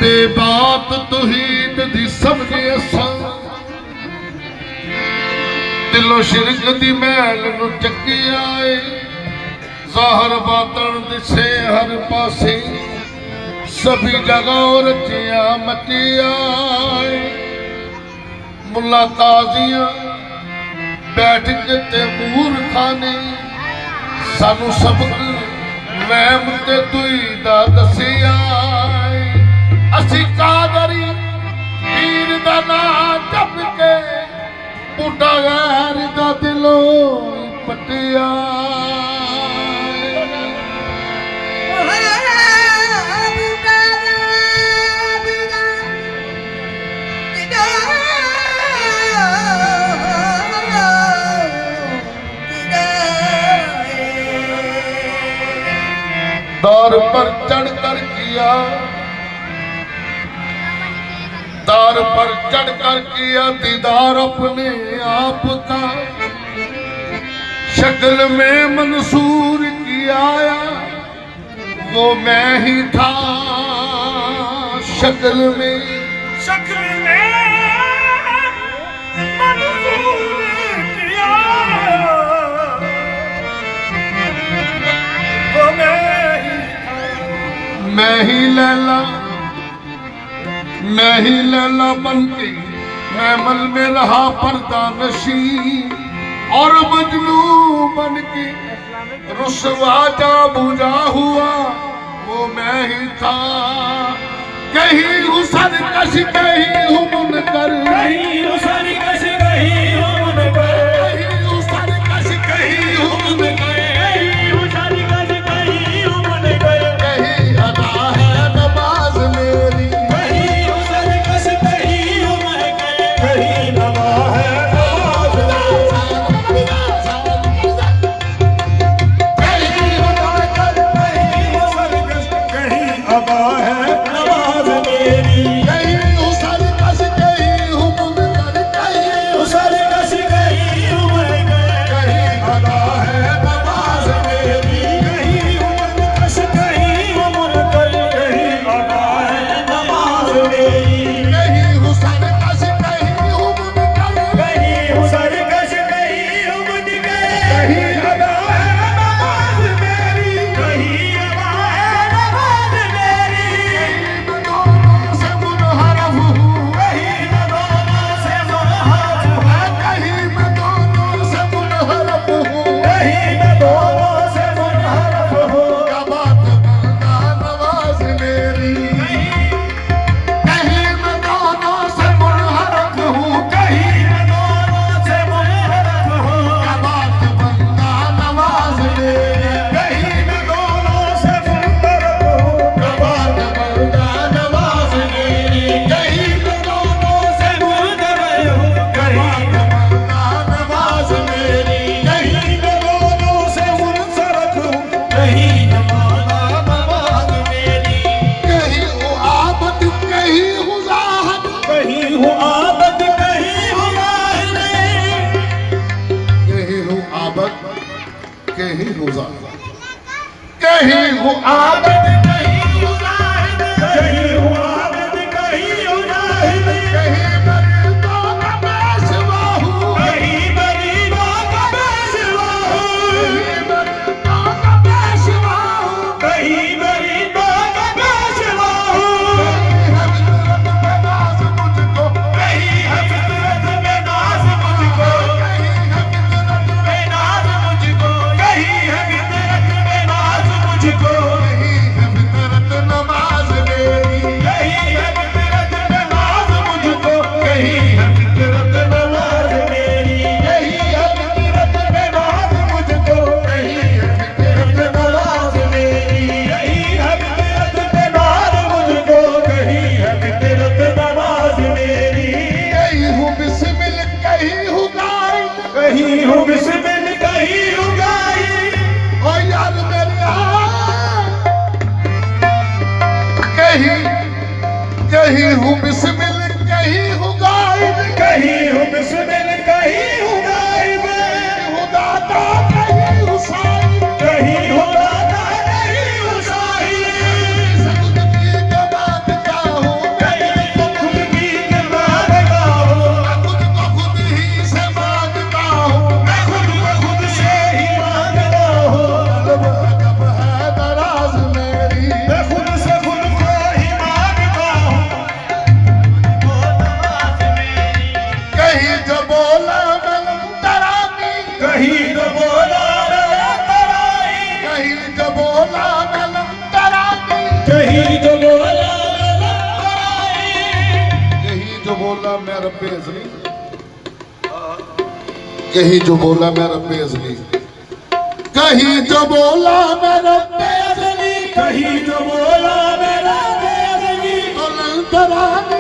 ते बात तौहीद दी समझे असां दिलो शिरक दी मैल नू चकी आए ज़ाहर बातन दिसे हर पासे सभी जगह रचिया मचिया मुला काजियां बैठ के तैमूर खाने सानू सबक वहम ते दुई दा दसिया असी कादरी पीर दा नाम जप के बूटा गैर दा दिलों पटिया दार पर चढ़कर किया दार पर चढ़कर किया दीदार अपने आप का शक्ल में मंसूर किया वो मैं ही था शक्ल में मंसूर किया वो मैं ही लैला बन के मैमल में रहा पर्दा नशी और मजनू बन के रुसवा जा बुझा हुआ वो मैं ही था कहीं हुसन कश कहीं हूँ मुनकर कहीं हुसन कश कहीं हूँ मुनकर कहीं हुसन कश कहीं हूँ मुनकर कहीं हूँ आबद कहीं हूँ जाहिद कहीं हूँ आबद कहीं हूँ जाहिद कहीं बरीदों का पेशवा हूँ कहीं बरीदों का पेशवा हूँ कहीं बरीदों का पेशवा हूँ कहीं है फितरत में नाज मुझको कहीं है फितरत में नाज मुझको कहीं है फितरत में नाज मुझको कहीं है फितरत नमाज मेरी कहीं है फितरत नमाज मुझको कहीं है फितरत नमाज मेरी कहीं है फितरत नमाज मुझको कहीं है फितरत नमाज मेरी कहीं है फितरत नमाज मुझको कहीं है फितरत नमाज मेरी कहीं हूँ बिस्मिल कहीं हूँ गायब कहीं हूँ बिस्मिल कहीं हूँ गायब ओ यार मेरे कहीं हूँ बिस्मिल कहीं हूँ गायब कहीं हूँ बिस्मिल कहीं हूँ गायब हूँ दाता कहीं हूँ साहिब कहीं हूँ दाता कहीं हूँ साहिब सगुद की जमात का हूँ जो बोला मैं रब्बे अज़ली, कहीं जो बोला मैं रब्बे अज़ली, कहीं जो बोला मैं रब्बे अज़ली, कहीं जो बोला मैं रब्बे अज़ली, बुलंद तराने